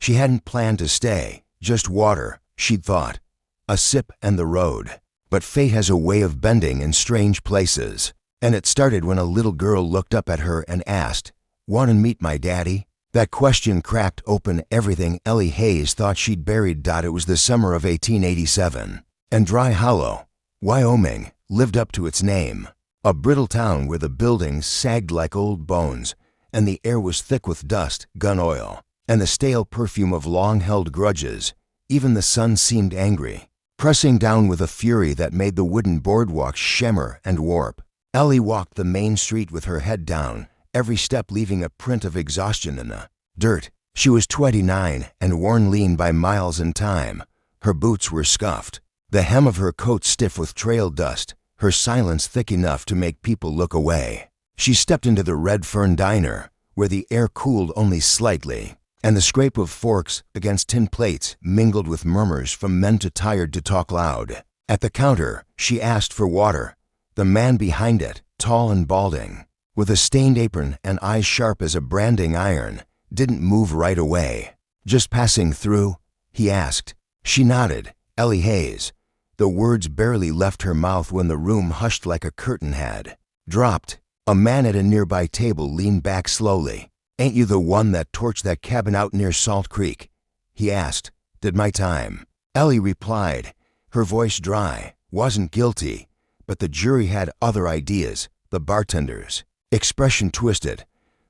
She hadn't planned to stay, just water, she'd thought. A sip and the road. But fate has a way of bending in strange places. And it started when a little girl looked up at her and asked, "Want to meet my daddy?" That question cracked open everything Ellie Hayes thought she'd buried. It was the summer of 1887, and Dry Hollow, Wyoming, lived up to its name. A brittle town where the buildings sagged like old bones, and the air was thick with dust, gun oil, and the stale perfume of long-held grudges. Even the sun seemed angry, pressing down with a fury that made the wooden boardwalks shimmer and warp. Ellie walked the main street with her head down, every step leaving a print of exhaustion in the dirt. She was 29 and worn lean by miles and time. Her boots were scuffed, the hem of her coat stiff with trail dust, her silence thick enough to make people look away. She stepped into the Red Fern Diner, where the air cooled only slightly, and the scrape of forks against tin plates mingled with murmurs from men too tired to talk loud. At the counter, she asked for water. The man behind it, tall and balding, with a stained apron and eyes sharp as a branding iron, didn't move right away. "Just passing through?" he asked. She nodded. Ellie Hayes. The words barely left her mouth when the room hushed like a curtain had dropped. A man at a nearby table leaned back slowly. "Ain't you the one that torched that cabin out near Salt Creek?" he asked. "Did my time." Ellie replied, her voice dry. Wasn't guilty. But the jury had other ideas, the bartenders. Expression twisted.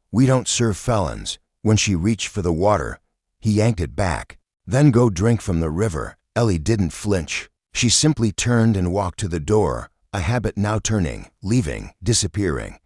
"We don't serve felons." When she reached for the water, he yanked it back. "Then go drink from the river." Ellie didn't flinch. She simply turned and walked to the door, a habit now turning, leaving, disappearing.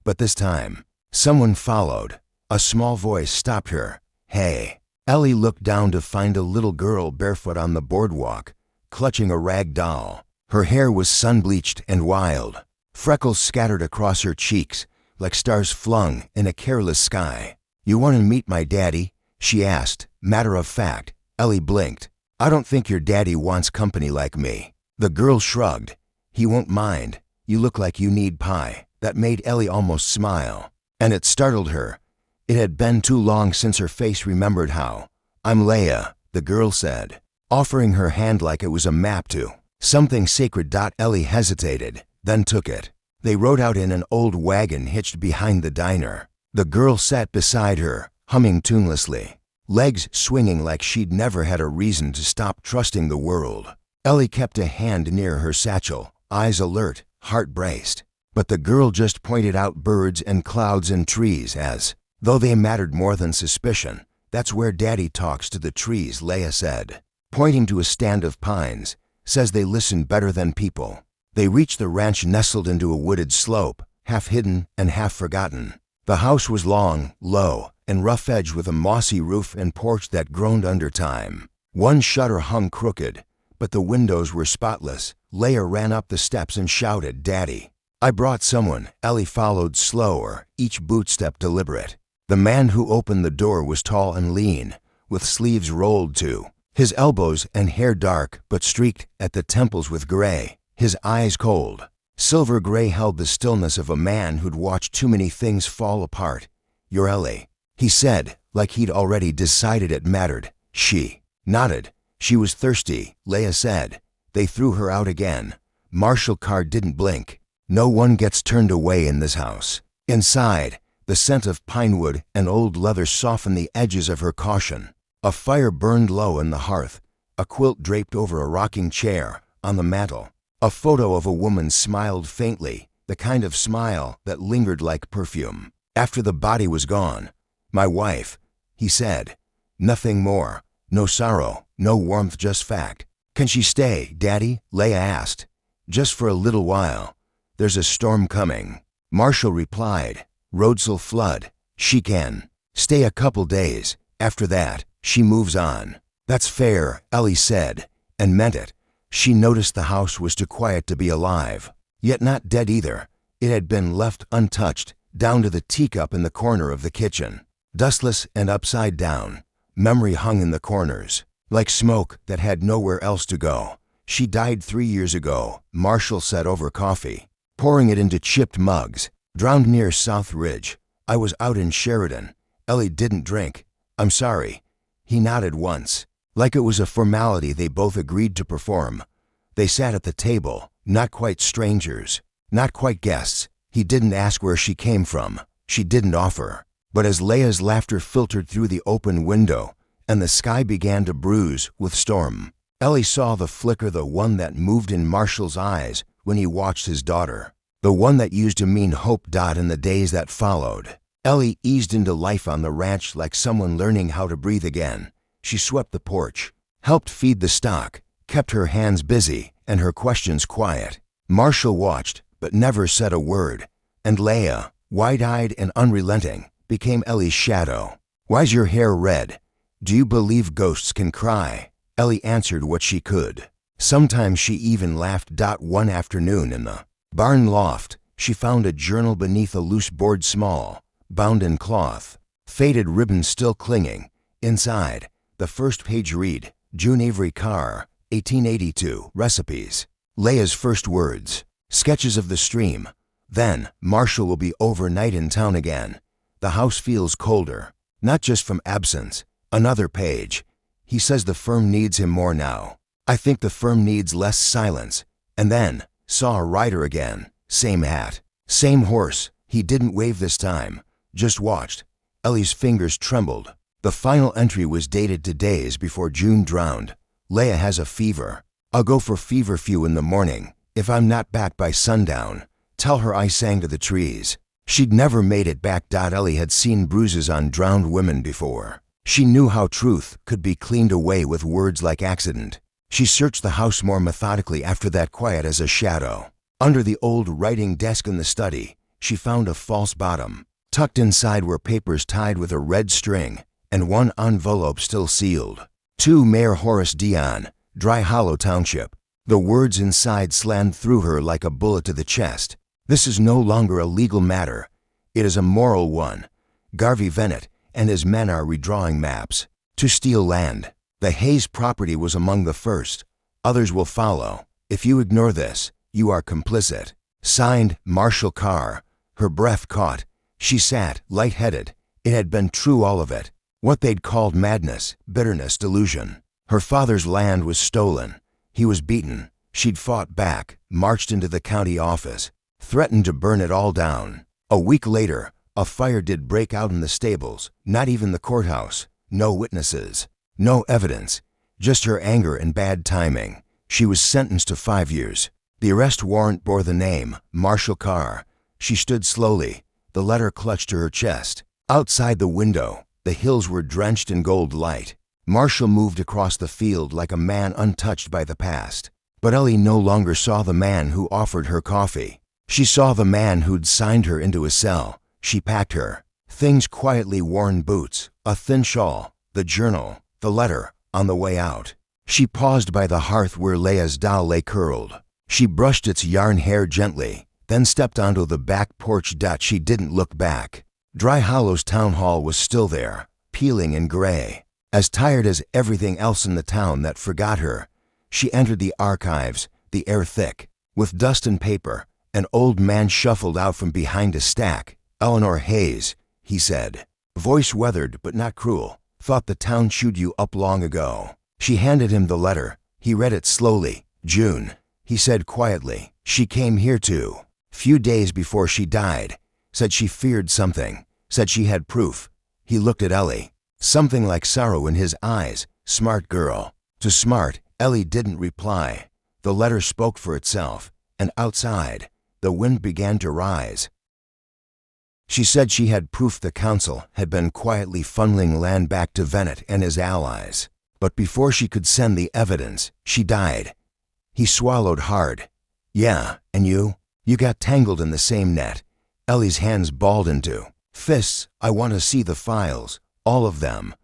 But this time, someone followed. A small voice stopped her. "Hey." Ellie looked down to find a little girl barefoot on the boardwalk, clutching a rag doll. Her hair was sun-bleached and wild, freckles scattered across her cheeks like stars flung in a careless sky. "You want to meet my daddy?" she asked, matter of fact. Ellie blinked. "I don't think your daddy wants company like me." The girl shrugged. "He won't mind. You look like you need pie." That made Ellie almost smile, and it startled her. It had been too long since her face remembered how. "I'm Leah," the girl said, offering her hand like it was a map to something sacred. Ellie hesitated, then took it. They rode out in an old wagon hitched behind the diner. The girl sat beside her, humming tunelessly, legs swinging like she'd never had a reason to stop trusting the world. Ellie kept a hand near her satchel, eyes alert, heart braced. But the girl just pointed out birds and clouds and trees as though they mattered more than suspicion. "That's where Daddy talks to the trees," Leah said, pointing to a stand of pines. "Says they listen better than people." They reached the ranch nestled into a wooded slope, half hidden and half forgotten. The house was long, low, and rough-edged with a mossy roof and porch that groaned under time. One shutter hung crooked, but the windows were spotless. Leah ran up the steps and shouted, "Daddy." "I brought someone." Ellie followed slower, each boot step deliberate. The man who opened the door was tall and lean, with sleeves rolled to his elbows and hair dark but streaked at the temples with gray, his eyes cold. Silver gray held the stillness of a man who'd watched too many things fall apart. "You're Ellie," he said, like he'd already decided it mattered. She nodded. "She was thirsty," Leah said. They threw her out again. Marshall Card didn't blink. "No one gets turned away in this house." Inside, the scent of pine wood and old leather softened the edges of her caution. A fire burned low in the hearth, a quilt draped over a rocking chair. On the mantel, a photo of a woman smiled faintly, the kind of smile that lingered like perfume. After the body was gone, "My wife," he said. Nothing more. No sorrow, no warmth, just fact. "Can she stay, Daddy?" Leah asked. "Just for a little while. There's a storm coming." Marshall replied, "Roads'll flood. She can stay a couple days. After that, she moves on." "That's fair," Ellie said, and meant it. She noticed the house was too quiet to be alive, yet not dead either. It had been left untouched, down to the teacup in the corner of the kitchen. Dustless and upside down, memory hung in the corners, like smoke that had nowhere else to go. "She died 3 years ago," Marshall said over coffee, pouring it into chipped mugs. "Drowned near South Ridge. I was out in Sheridan." Ellie didn't drink. "I'm sorry." He nodded once, like it was a formality they both agreed to perform. They sat at the table, not quite strangers, not quite guests. He didn't ask where she came from. She didn't offer. But as Leia's laughter filtered through the open window and the sky began to bruise with storm, Ellie saw the flicker, the one that moved in Marshall's eyes when he watched his daughter, the one that used to mean hope. In the days that followed, Ellie eased into life on the ranch like someone learning how to breathe again. She swept the porch, helped feed the stock, kept her hands busy and her questions quiet. Marshall watched, but never said a word, and Leia, wide-eyed and unrelenting, became Ellie's shadow. "Why's your hair red? Do you believe ghosts can cry?" Ellie answered what she could. Sometimes she even laughed. One afternoon in the barn loft, she found a journal beneath a loose board, small, bound in cloth, faded ribbon still clinging. Inside, the first page read, "June Avery Carr, 1882, recipes." Leia's first words, "Sketches of the stream. Then, Marshall will be overnight in town again. The house feels colder, not just from absence." Another page, "He says the firm needs him more now. I think the firm needs less silence." And then, saw a rider again, same hat, same horse. He didn't wave this time, just watched. Ellie's fingers trembled. The final entry was dated 2 days before June drowned. "Leia has a fever. I'll go for feverfew in the morning. If I'm not back by sundown, tell her I sang to the trees." She'd never made it back. Ellie had seen bruises on drowned women before. She knew how truth could be cleaned away with words like accident. She searched the house more methodically after that, quiet as a shadow. Under the old writing desk in the study, she found a false bottom. Tucked inside were papers tied with a red string, and one envelope still sealed. "To Mayor Horace Dion, Dry Hollow Township." The words inside slammed through her like a bullet to the chest. This is no longer a legal matter. It is a moral one. Garvey Vennett and his men are redrawing maps to steal land. The Hayes property was among the first. Others will follow. If you ignore this, you are complicit. Signed, Marshall Carr. Her breath caught. She sat, lightheaded. It had been true, all of it. What they'd called madness, bitterness, delusion. Her father's land was stolen. He was beaten. She'd fought back, marched into the county office, threatened to burn it all down. A week later, a fire did break out in the stables. Not even the courthouse. No witnesses. No evidence. Just her anger and bad timing. She was sentenced to 5 years. The arrest warrant bore the name, Marshall Carr. She stood slowly, the letter clutched to her chest. Outside the window, the hills were drenched in gold light. Marshall moved across the field like a man untouched by the past. But Ellie no longer saw the man who offered her coffee. She saw the man who'd signed her into a cell. She packed her things quietly, worn boots, a thin shawl, the journal, the letter, on the way out. She paused by the hearth where Leia's doll lay curled. She brushed its yarn hair gently, then stepped onto the back porch. She didn't look back. Dry Hollow's town hall was still there, peeling and gray, as tired as everything else in the town that forgot her. She entered the archives, the air thick with dust and paper. An old man shuffled out from behind a stack. "Eleanor Hayes," he said. Voice weathered but not cruel. "Thought the town chewed you up long ago." She handed him the letter. He read it slowly. "June," he said quietly. "She came here too. Few days before she died. Said she feared something. Said she had proof." He looked at Ellie. Something like sorrow in his eyes. Smart girl. To smart, Ellie didn't reply. The letter spoke for itself. And outside, the wind began to rise. She said she had proof the council had been quietly funneling land back to Vennett and his allies. But before she could send the evidence, she died. He swallowed hard. "Yeah, and you? You got tangled in the same net." Ellie's hands balled into fists. "I want to see the files, all of them."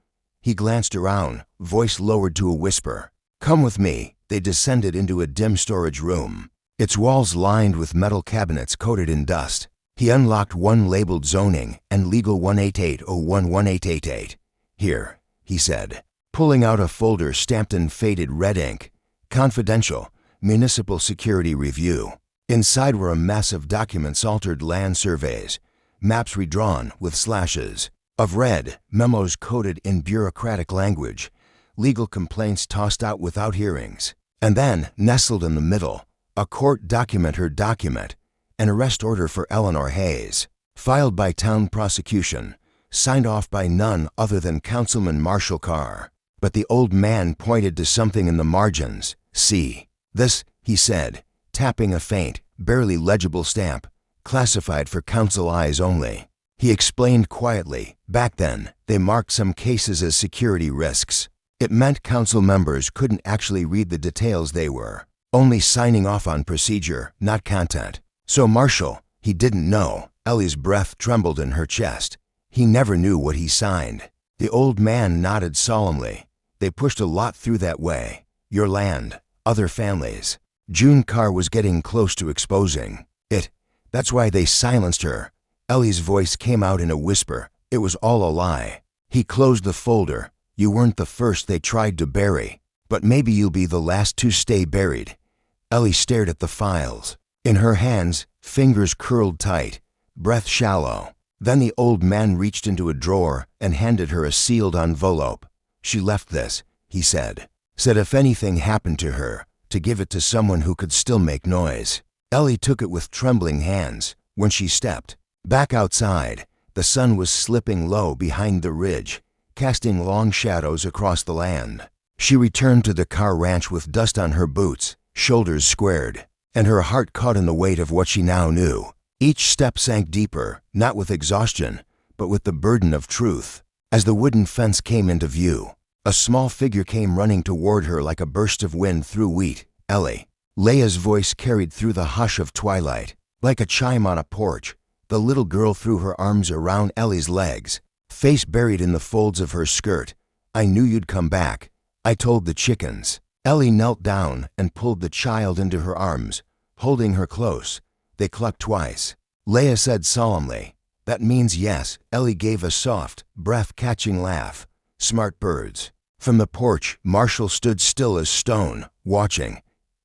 He glanced around, voice lowered to a whisper. "Come with me." They descended into a dim storage room, its walls lined with metal cabinets coated in dust. He unlocked one labeled zoning and legal 188011888. "Here," he said, pulling out a folder stamped in faded red ink. "Confidential, Municipal Security Review." Inside were a mess of documents, altered land surveys, maps redrawn with slashes, of red, memos coded in bureaucratic language, legal complaints tossed out without hearings. And then, nestled in the middle, a court document her document, an arrest order for Eleanor Hayes, filed by town prosecution, signed off by none other than Councilman Marshall Carr. But the old man pointed to something in the margins. "See this," he said, tapping a faint, barely legible stamp, classified for council eyes only. He explained quietly, back then, they marked some cases as security risks. It meant council members couldn't actually read the details. They were only signing off on procedure, not content. So Marshall, he didn't know. Ellie's breath trembled in her chest. He never knew what he signed. The old man nodded solemnly. They pushed a lot through that way. Your land, other families. June Carr was getting close to exposing it. That's why they silenced her. Ellie's voice came out in a whisper. It was all a lie. He closed the folder. You weren't the first they tried to bury, but maybe you'll be the last to stay buried. Ellie stared at the files. In her hands, fingers curled tight, breath shallow. Then the old man reached into a drawer and handed her a sealed envelope. She left this, he said. Said if anything happened to her, to give it to someone who could still make noise. Ellie took it with trembling hands. When she stepped back outside, the sun was slipping low behind the ridge, casting long shadows across the land. She returned to the Carr ranch with dust on her boots, shoulders squared, and her heart caught in the weight of what she now knew. Each step sank deeper, not with exhaustion, but with the burden of truth. As the wooden fence came into view, a small figure came running toward her like a burst of wind through wheat. Ellie. Leia's voice carried through the hush of twilight. Like a chime on a porch, the little girl threw her arms around Ellie's legs, face buried in the folds of her skirt. I knew you'd come back. I told the chickens. Ellie knelt down and pulled the child into her arms, holding her close. They clucked twice. Leia said solemnly, that means yes. Ellie gave a soft, breath-catching laugh. Smart birds. From the porch, Marshall stood still as stone, watching.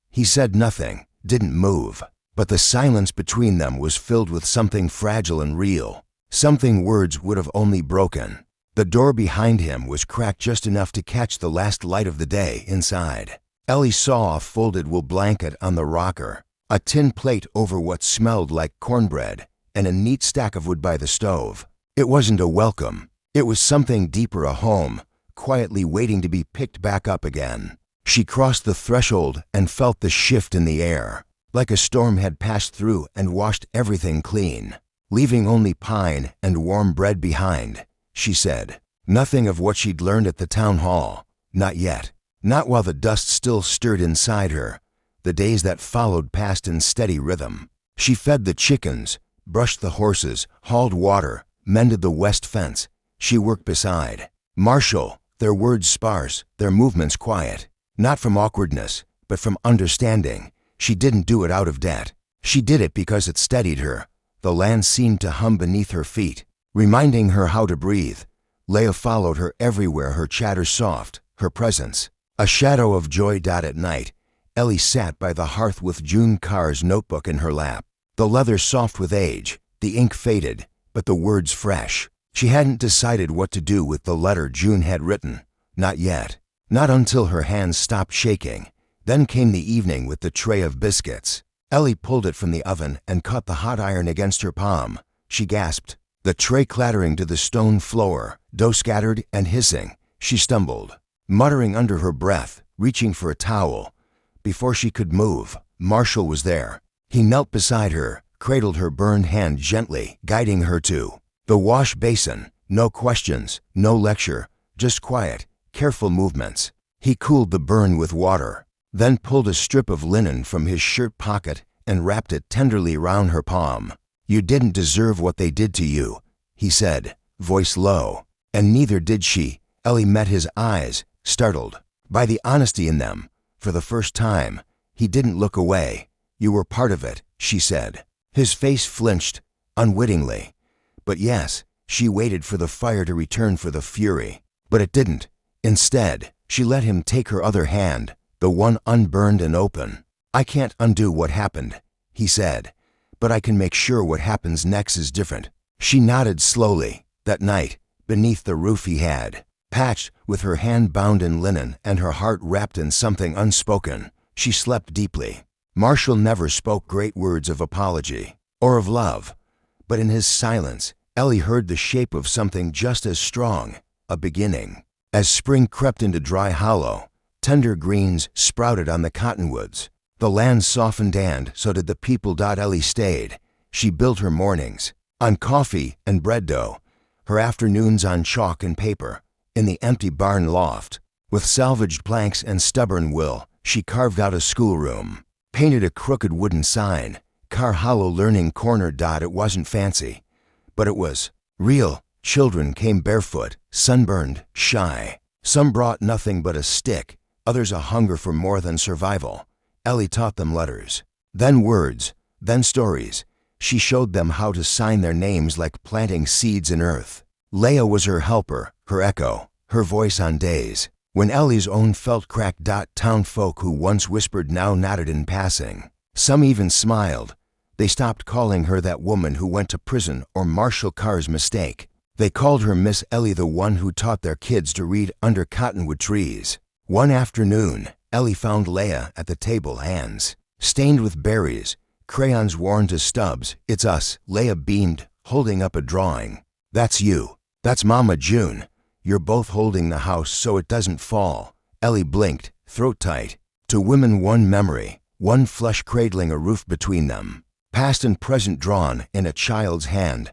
He said nothing, didn't move, but the silence between them was filled with something fragile and real, something words would have only broken. The door behind him was cracked just enough to catch the last light of the day inside. Ellie saw a folded wool blanket on the rocker, a tin plate over what smelled like cornbread, and a neat stack of wood by the stove. It wasn't a welcome. It was something deeper, a home, quietly waiting to be picked back up again. She crossed the threshold and felt the shift in the air, like a storm had passed through and washed everything clean, leaving only pine and warm bread behind. She said nothing of what she'd learned at the town hall. Not yet. Not while the dust still stirred inside her. The days that followed passed in steady rhythm. She fed the chickens, brushed the horses, hauled water, mended the west fence. She worked beside Marshall, their words sparse, their movements quiet. Not from awkwardness, but from understanding. She didn't do it out of debt. She did it because it steadied her. The land seemed to hum beneath her feet, reminding her how to breathe. Leia followed her everywhere, her chatter soft, her presence a shadow of joy. At night, Ellie sat by the hearth with June Carr's notebook in her lap. The leather soft with age, the ink faded, but the words fresh. She hadn't decided what to do with the letter June had written. Not yet. Not until her hands stopped shaking. Then came the evening with the tray of biscuits. Ellie pulled it from the oven and caught the hot iron against her palm. She gasped. The tray clattering to the stone floor, dough scattered and hissing. She stumbled, muttering under her breath, reaching for a towel. Before she could move, Marshall was there. He knelt beside her, cradled her burned hand gently, guiding her to the wash basin. No questions, no lecture, just quiet, careful movements. He cooled the burn with water, then pulled a strip of linen from his shirt pocket and wrapped it tenderly round her palm. You didn't deserve what they did to you, he said, voice low. And neither did she. Ellie met his eyes, startled by the honesty in them. For the first time, he didn't look away. You were part of it, she said. His face flinched, unwittingly. But yes, she waited for the fire to return, for the fury. But it didn't. Instead, she let him take her other hand, the one unburned and open. I can't undo what happened, he said, but I can make sure what happens next is different. She nodded slowly. That night, beneath the roof he had. Patched, with her hand bound in linen and her heart wrapped in something unspoken, she slept deeply. Marshall never spoke great words of apology or of love, but in his silence, Ellie heard the shape of something just as strong, a beginning. As spring crept into Dry Hollow, tender greens sprouted on the cottonwoods. The land softened, and so did the people. Ellie stayed. She built her mornings on coffee and bread dough, her afternoons on chalk and paper. In the empty barn loft, with salvaged planks and stubborn will, she carved out a schoolroom, painted a crooked wooden sign, Car Hollow Learning Corner. It wasn't fancy, but it was real. Children came barefoot, sunburned, shy. Some brought nothing but a stick, others a hunger for more than survival. Ellie taught them letters, then words, then stories. She showed them how to sign their names like planting seeds in earth. Leah was her helper, her echo, her voice on days when Ellie's own felt cracked. Town folk who once whispered now nodded in passing. Some even smiled. They stopped calling her that woman who went to prison or Marshall Carr's mistake. They called her Miss Ellie, the one who taught their kids to read under cottonwood trees. One afternoon, Ellie found Leah at the table, hands stained with berries, crayons worn to stubs. "It's us," Leah beamed, holding up a drawing. "That's you. That's Mama June. You're both holding the house so it doesn't fall." Ellie blinked, throat tight. To women, one memory, one flesh cradling a roof between them, past and present drawn in a child's hand.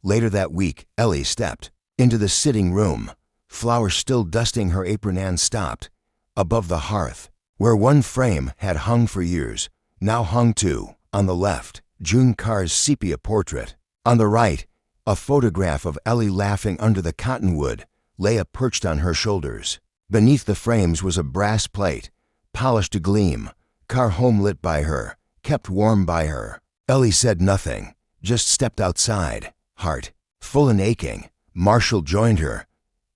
Later that week, Ellie stepped into the sitting room, flowers still dusting her apron, and stopped. Above the hearth, where one frame had hung for years, now hung two. On the left, June Carr's sepia portrait. On the right, a photograph of Ellie laughing under the cottonwood, Leah perched on her shoulders. Beneath the frames was a brass plate, polished to gleam. Carr home lit by her, kept warm by her. Ellie said nothing, just stepped outside, heart full and aching. Marshall joined her.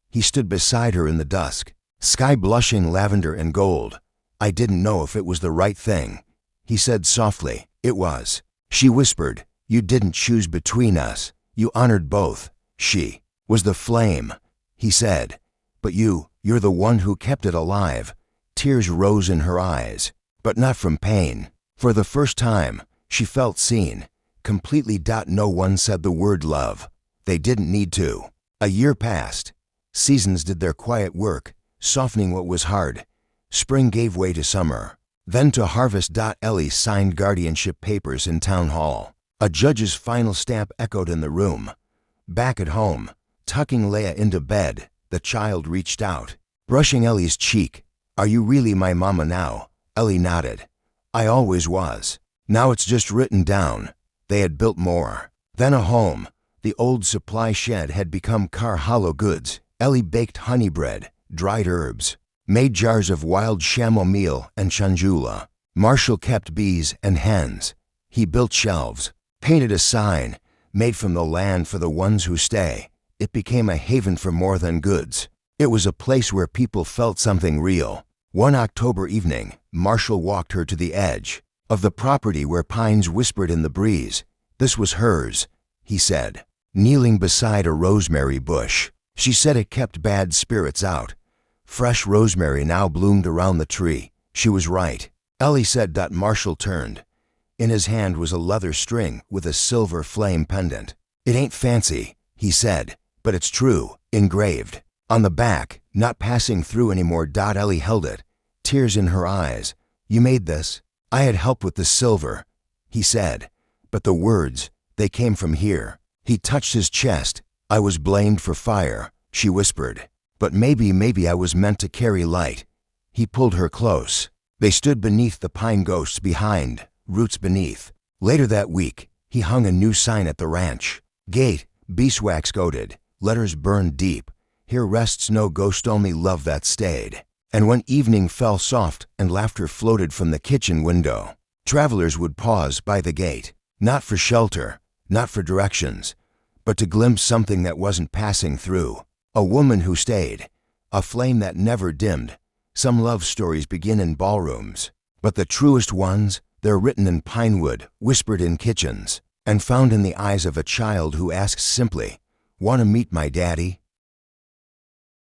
He stood beside her in the dusk, sky blushing lavender and gold. "I didn't know if it was the right thing," he said softly. "It was." She whispered, "You didn't choose between us. You honored both." "She was the flame," he said, "but you're the one who kept it alive." Tears rose in her eyes, but not from pain. For the first time, she felt seen, completely. No one said the word love. They didn't need to. A year passed. Seasons did their quiet work, softening what was hard. Spring gave way to summer, then to harvest. Ellie signed guardianship papers in town hall. A judge's final stamp echoed in the room. Back at home, tucking Leah into bed, the child reached out, brushing Ellie's cheek. "Are you really my mama now?" Ellie nodded. "I always was. Now it's just written down." They had built more. Then a home. The old supply shed had become Car Hollow Goods. Ellie baked honey bread, dried herbs, made jars of wild chamomile and chanjula. Marshall kept bees and hens. He built shelves, painted a sign, "Made from the land for the ones who stay." It became a haven for more than goods. It was a place where people felt something real. One October evening, Marshall walked her to the edge of the property where pines whispered in the breeze. This was hers, he said, kneeling beside a rosemary bush. She said it kept bad spirits out. Fresh rosemary now bloomed around the tree. She was right. Ellie said. Marshall turned. In his hand was a leather string with a silver flame pendant. "It ain't fancy," he said, "but it's true, engraved on the back, not passing through anymore." Ellie held it, tears in her eyes. "You made this?" "I had help with the silver," he said, "but the words, they came from here." He touched his chest. "I was blamed for fire," she whispered, "but maybe I was meant to carry light." He pulled her close. They stood beneath the pine ghosts behind, roots beneath. Later that week, he hung a new sign at the ranch. Gate, beeswax coated, letters burned deep. "Here rests no ghost, only love that stayed." And when evening fell soft and laughter floated from the kitchen window, travelers would pause by the gate, not for shelter, not for directions, but to glimpse something that wasn't passing through. A woman who stayed, a flame that never dimmed. Some love stories begin in ballrooms, but the truest ones, they're written in pine wood, whispered in kitchens, and found in the eyes of a child who asks simply, "Want to meet my daddy?"